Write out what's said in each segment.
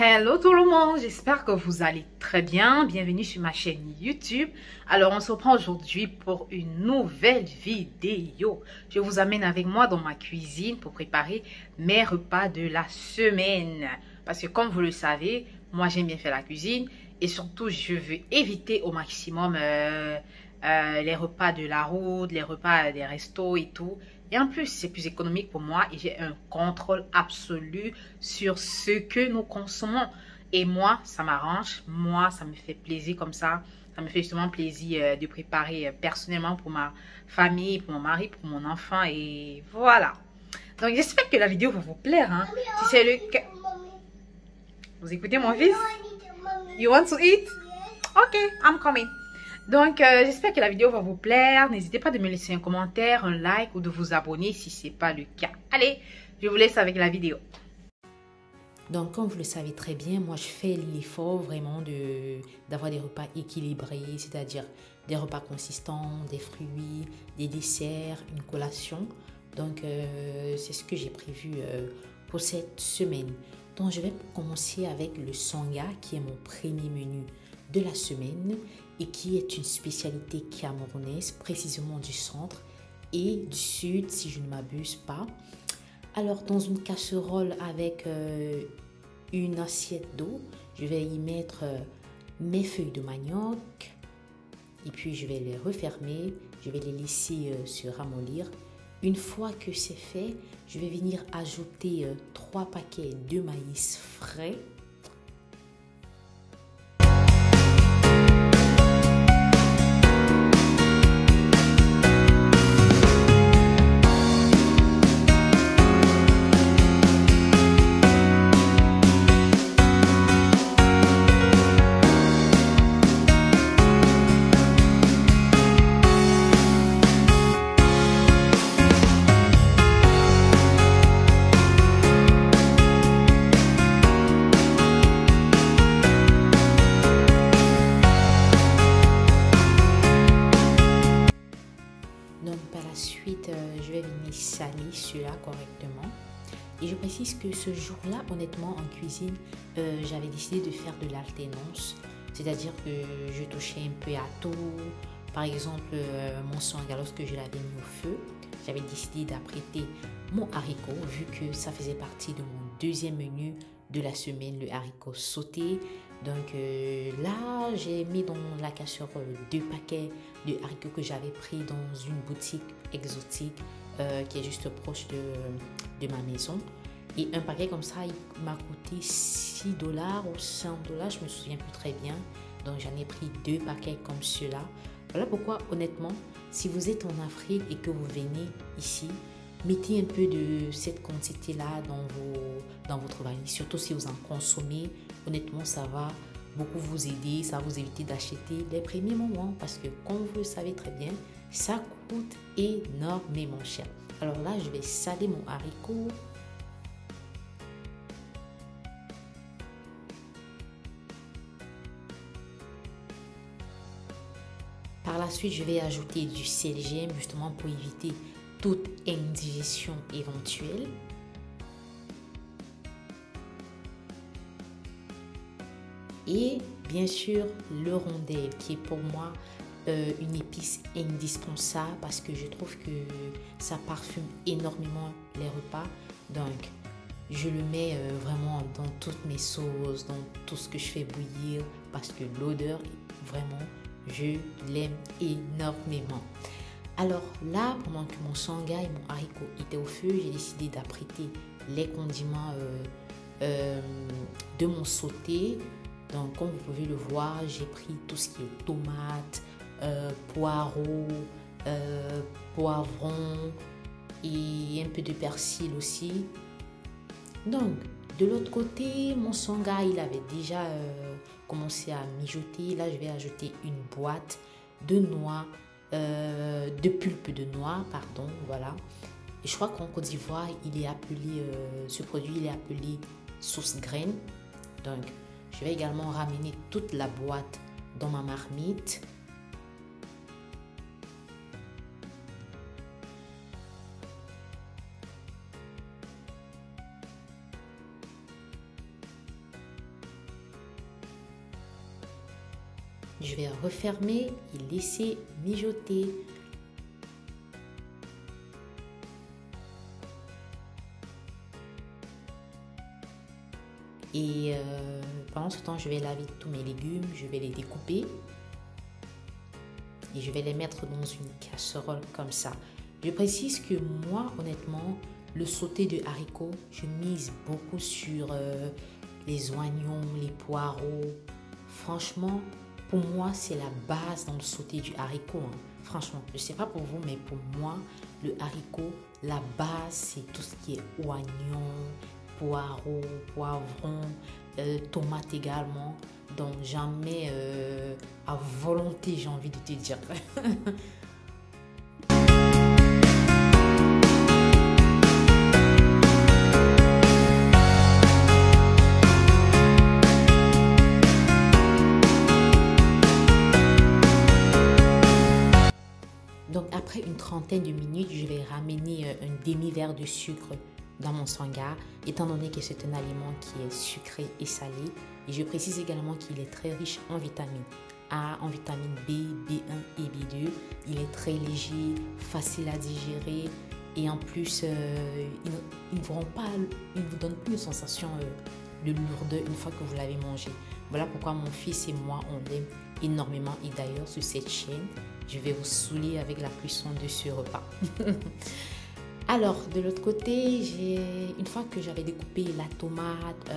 Hello tout le monde, j'espère que vous allez très bien. Bienvenue sur ma chaîne YouTube. Alors on se reprend aujourd'hui pour une nouvelle vidéo. Je vous amène avec moi dans ma cuisine pour préparer mes repas de la semaine. Parce que comme vous le savez, moi j'aime bien faire la cuisine. Et surtout je veux éviter au maximum les repas de la route, les repas des restos et tout. Et en plus, c'est plus économique pour moi et j'ai un contrôle absolu sur ce que nous consommons. Et moi, ça m'arrange. Moi, ça me fait plaisir comme ça. Ça me fait justement plaisir de préparer personnellement pour ma famille, pour mon mari, pour mon enfant. Et voilà. Donc, j'espère que la vidéo va vous plaire. Hein. Si c'est le cas... Vous écoutez mon fils? You want to eat? Ok, I'm coming. Donc, j'espère que la vidéo va vous plaire. N'hésitez pas de me laisser un commentaire, un like ou de vous abonner si ce n'est pas le cas. Allez, je vous laisse avec la vidéo. Donc, comme vous le savez très bien, moi, je fais l'effort vraiment d'avoir des repas équilibrés, c'est-à-dire des repas consistants, des fruits, des desserts, une collation. Donc, c'est ce que j'ai prévu pour cette semaine. Donc, je vais commencer avec le sanga, qui est mon premier menu de la semaine et qui est une spécialité camerounaise, précisément du centre et du sud, si je ne m'abuse pas. Alors, dans une casserole avec une assiette d'eau, je vais y mettre mes feuilles de manioc et puis je vais les refermer, je vais les laisser se ramollir. Une fois que c'est fait, je vais venir ajouter 3 paquets de maïs frais. Donc par la suite, je vais venir saler cela correctement. Et je précise que ce jour-là, honnêtement, en cuisine, j'avais décidé de faire de l'alternance. C'est-à-dire que je touchais un peu à tout. Par exemple, mon sanga, lorsque je l'avais mis au feu, j'avais décidé d'apprêter mon haricot, vu que ça faisait partie de mon deuxième menu de la semaine, le haricot sauté. Donc là, j'ai mis dans la casserole 2 paquets de haricots que j'avais pris dans une boutique exotique qui est juste proche de ma maison. Et un paquet comme ça, il m'a coûté 6 $ ou 5 $, je me souviens plus très bien. Donc j'en ai pris 2 paquets comme ceux-là. Voilà pourquoi, honnêtement, si vous êtes en Afrique et que vous venez ici, mettez un peu de cette quantité-là dans votre valise, surtout si vous en consommez. Honnêtement, ça va beaucoup vous aider, ça va vous éviter d'acheter les premiers moments parce que, comme vous le savez très bien, ça coûte énormément cher. Alors là, je vais saler mon haricot. Par la suite, je vais ajouter du sel-gemme justement pour éviter toute indigestion éventuelle. Et bien sûr, le rondelle qui est pour moi une épice indispensable parce que je trouve que ça parfume énormément les repas. Donc, je le mets vraiment dans toutes mes sauces, dans tout ce que je fais bouillir parce que l'odeur, vraiment, je l'aime énormément. Alors là, pendant que mon sanga et mon haricot étaient au feu, j'ai décidé d'apprêter les condiments de mon sauté. Donc, comme vous pouvez le voir, j'ai pris tout ce qui est tomates, poireaux, poivrons et un peu de persil aussi. Donc, de l'autre côté, mon sanga, il avait déjà commencé à mijoter. Là, je vais ajouter une boîte de noix, de pulpe de noix, pardon, voilà. Et je crois qu'en Côte d'Ivoire, il est appelé, ce produit, il est appelé sauce graine. Donc, je vais également ramener toute la boîte dans ma marmite. Je vais refermer et laisser mijoter. Et pendant ce temps, je vais laver tous mes légumes, je vais les découper et je vais les mettre dans une casserole comme ça. Je précise que moi, honnêtement, le sauté de haricots, je mise beaucoup sur les oignons, les poireaux. Franchement, pour moi, c'est la base dans le sauté du haricot. Hein. Franchement, je ne sais pas pour vous, mais pour moi, le haricot, la base, c'est tout ce qui est oignons, poireaux, poivrons, tomates également. Donc, j'en mets à volonté, j'ai envie de te dire. Donc, après une trentaine de minutes, je vais ramener un demi-verre de sucre dans mon sangha, étant donné que c'est un aliment qui est sucré et salé. Et je précise également qu'il est très riche en vitamines A, en vitamine B, B1 et B2. Il est très léger, facile à digérer et en plus, il ne vous donne plus une sensation de lourdeur une fois que vous l'avez mangé. Voilà pourquoi mon fils et moi, on l'aime énormément. Et d'ailleurs, sur cette chaîne, je vais vous saouler avec la cuisson de ce repas. Alors, de l'autre côté, une fois que j'avais découpé la tomate,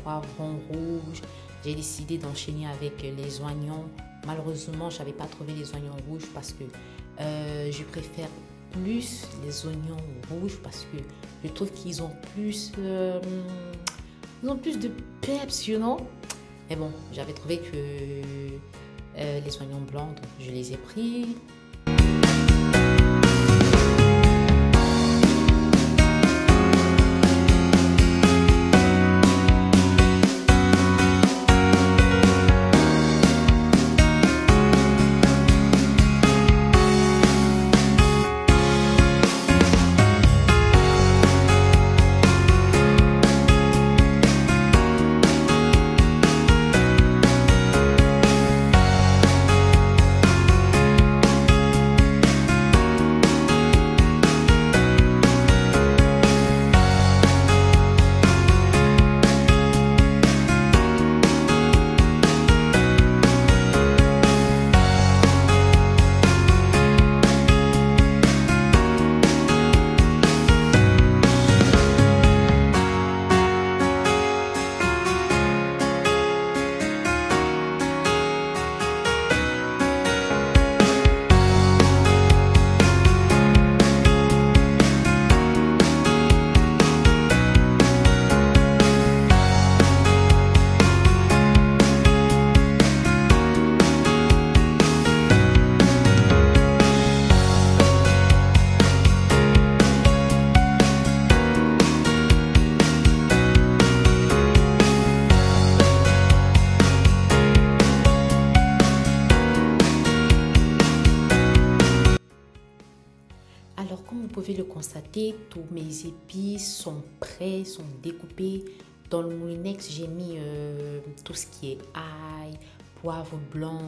poivron rouge, j'ai décidé d'enchaîner avec les oignons. Malheureusement, je n'avais pas trouvé les oignons rouges parce que je préfère plus les oignons rouges parce que je trouve qu'ils ont plus de peps, you know? Mais bon, j'avais trouvé que les oignons blancs, donc je les ai pris. Alors, comme vous pouvez le constater, tous mes épices sont prêts, sont découpés. Dans le moulinex, j'ai mis tout ce qui est ail, poivre blanc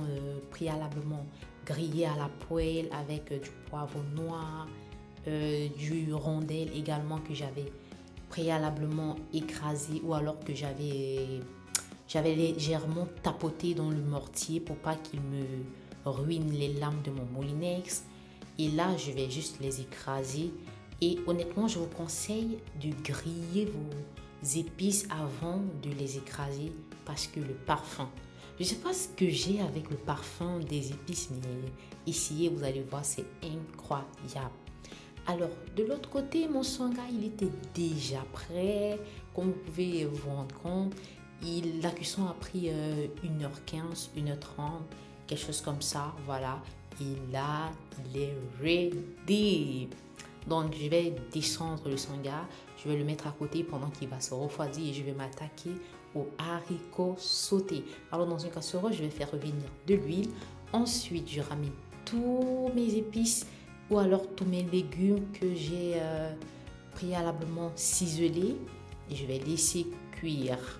préalablement grillé à la poêle avec du poivre noir, du rondelle également que j'avais préalablement écrasé ou alors que j'avais légèrement tapoté dans le mortier pour pas qu'il me ruine les lames de mon moulinex. Et là, je vais juste les écraser. Et honnêtement, je vous conseille de griller vos épices avant de les écraser parce que le parfum, je ne sais pas ce que j'ai avec le parfum des épices, mais essayez, vous allez voir, c'est incroyable. Alors, de l'autre côté, mon sangha, il était déjà prêt. Comme vous pouvez vous rendre compte, la cuisson a pris 1h15, 1h30, quelque chose comme ça, voilà. Et là, il est ready. Donc, je vais descendre le sangha, je vais le mettre à côté pendant qu'il va se refroidir et je vais m'attaquer aux haricots sautés. Alors, dans une casserole, je vais faire revenir de l'huile. Ensuite, je ramène tous mes épices ou alors tous mes légumes que j'ai préalablement ciselés et je vais laisser cuire.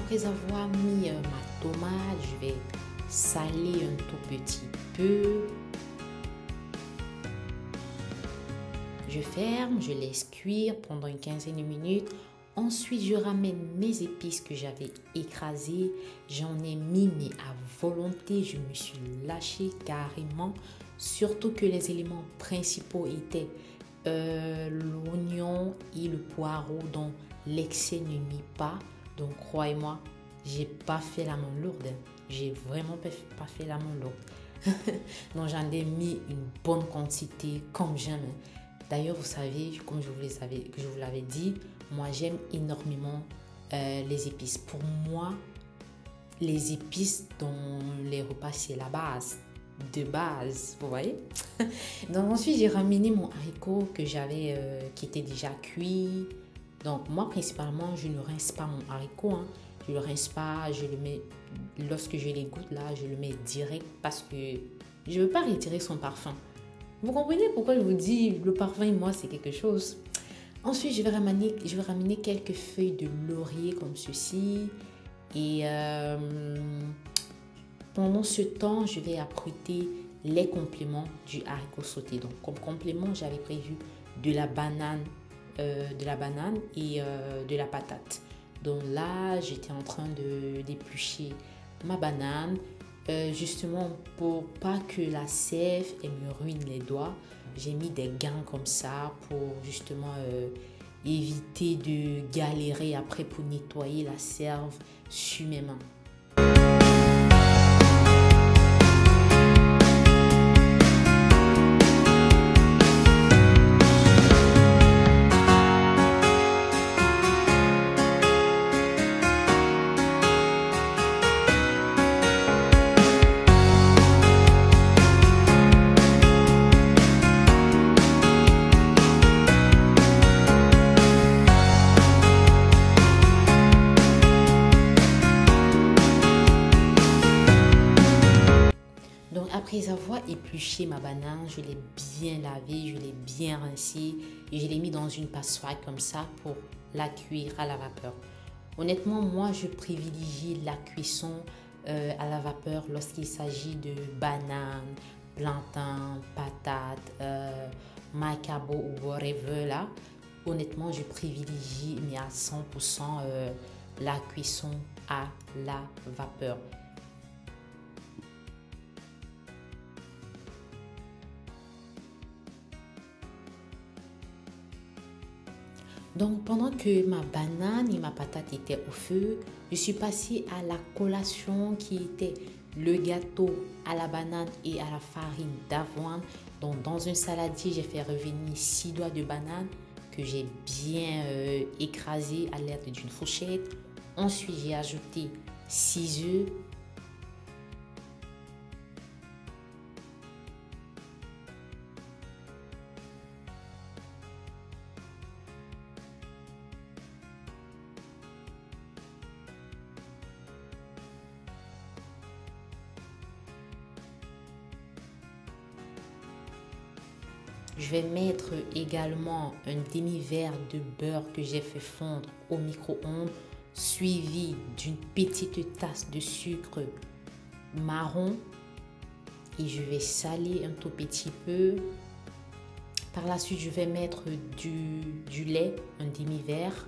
après avoir mis ma tomate, je vais saler un tout petit peu. Je ferme, je laisse cuire pendant une quinzaine de minutes. Ensuite, je ramène mes épices que j'avais écrasées. J'en ai mis, mais à volonté, je me suis lâchée carrément. Surtout que les éléments principaux étaient l'oignon et le poireau, dont l'excès ne mit pas. Donc, croyez-moi, j'ai pas fait la main lourde. J'ai vraiment pas fait la main lourde. Donc, j'en ai mis une bonne quantité, comme j'aime. D'ailleurs, vous savez, comme je vous l'avais dit, moi, j'aime énormément les épices. Pour moi, les épices dans les repas, c'est la base. De base, vous voyez. Donc, ensuite, j'ai ramené mon haricot que j'avais, qui était déjà cuit. Donc, moi, principalement, je ne rince pas mon haricot. Hein. Je ne le rince pas, je le mets, lorsque je l'égoutte, là, je le mets direct parce que je ne veux pas retirer son parfum. Vous comprenez pourquoi je vous dis le parfum et moi c'est quelque chose. Ensuite, je vais ramener quelques feuilles de laurier comme ceci. Et pendant ce temps, je vais apprêter les compléments du haricot sauté. Donc, comme complément, j'avais prévu de la banane et de la patate. Donc là, j'étais en train d'éplucher ma banane. Justement pour pas que la sève me ruine les doigts, j'ai mis des gants comme ça pour justement éviter de galérer après pour nettoyer la sève sur mes mains. Après avoir épluché ma banane, je l'ai bien lavée, je l'ai bien rincée et je l'ai mis dans une passoire comme ça pour la cuire à la vapeur. Honnêtement, moi, je privilégie la cuisson à la vapeur lorsqu'il s'agit de bananes, plantains, patates, macabo ou whatever là. Honnêtement, je privilégie mais à 100% la cuisson à la vapeur. Donc, pendant que ma banane et ma patate étaient au feu, je suis passée à la collation qui était le gâteau à la banane et à la farine d'avoine. Donc, dans un saladier, j'ai fait revenir 6 doigts de banane que j'ai bien écrasé à l'aide d'une fourchette. Ensuite, j'ai ajouté 6 œufs. Je vais mettre également un demi-verre de beurre que j'ai fait fondre au micro-ondes, suivi d'une petite tasse de sucre marron. Et je vais saler un tout petit peu. Par la suite, je vais mettre du lait, un demi-verre.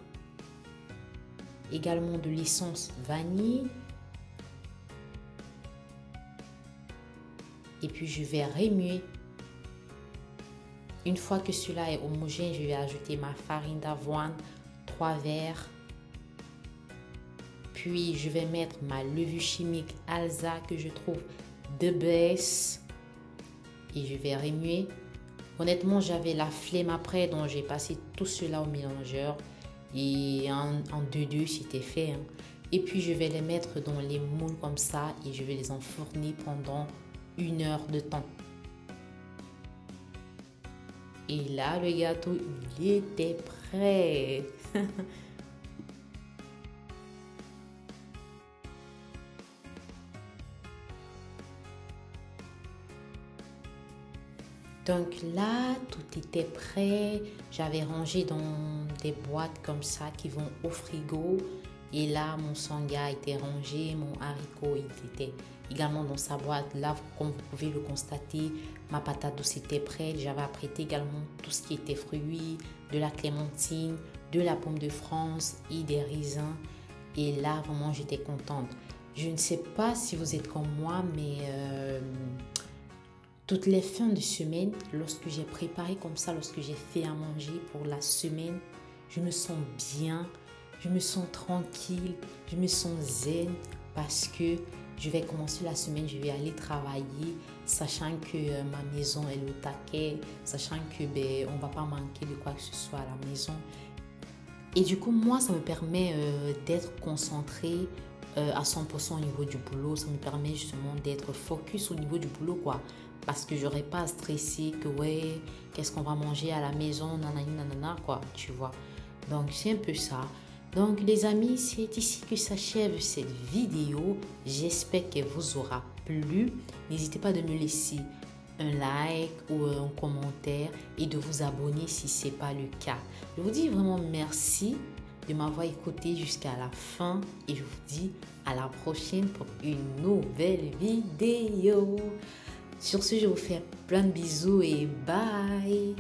Également de l'essence vanille. Et puis, je vais remuer. Une fois que cela est homogène, je vais ajouter ma farine d'avoine, 3 verres. Puis, je vais mettre ma levure chimique Alza que je trouve the best. Et je vais remuer. Honnêtement, j'avais la flemme après, donc j'ai passé tout cela au mélangeur. Et en 2-2, c'était fait. Hein. Et puis, je vais les mettre dans les moules comme ça et je vais les enfourner pendant 1 heure de temps. Et là, le gâteau, il était prêt. Donc là, tout était prêt. J'avais rangé dans des boîtes comme ça qui vont au frigo. Et là, mon sanga était rangé, mon haricot il était également dans sa boîte. Là, comme vous pouvez le constater, ma patate douce était prête. J'avais apprêté également tout ce qui était fruits, de la clémentine, de la pomme de France et des raisins. Et là, vraiment, j'étais contente. Je ne sais pas si vous êtes comme moi, mais toutes les fins de semaine, lorsque j'ai préparé comme ça, lorsque j'ai fait à manger pour la semaine, je me sens bien, je me sens tranquille, je me sens zen parce que je vais commencer la semaine, je vais aller travailler, sachant que ma maison est au taquet, sachant que on ne va pas manquer de quoi que ce soit à la maison. Et du coup, moi, ça me permet d'être concentrée à 100% au niveau du boulot. Ça me permet justement d'être focus au niveau du boulot, quoi. Parce que j'aurais pas à stresser que, ouais, qu'est-ce qu'on va manger à la maison, nanani, nanana, quoi, tu vois. Donc, c'est un peu ça. Donc, les amis, c'est ici que s'achève cette vidéo. J'espère qu'elle vous aura plu. N'hésitez pas de me laisser un like ou un commentaire et de vous abonner si ce n'est pas le cas. Je vous dis vraiment merci de m'avoir écouté jusqu'à la fin et je vous dis à la prochaine pour une nouvelle vidéo. Sur ce, je vous fais plein de bisous et bye!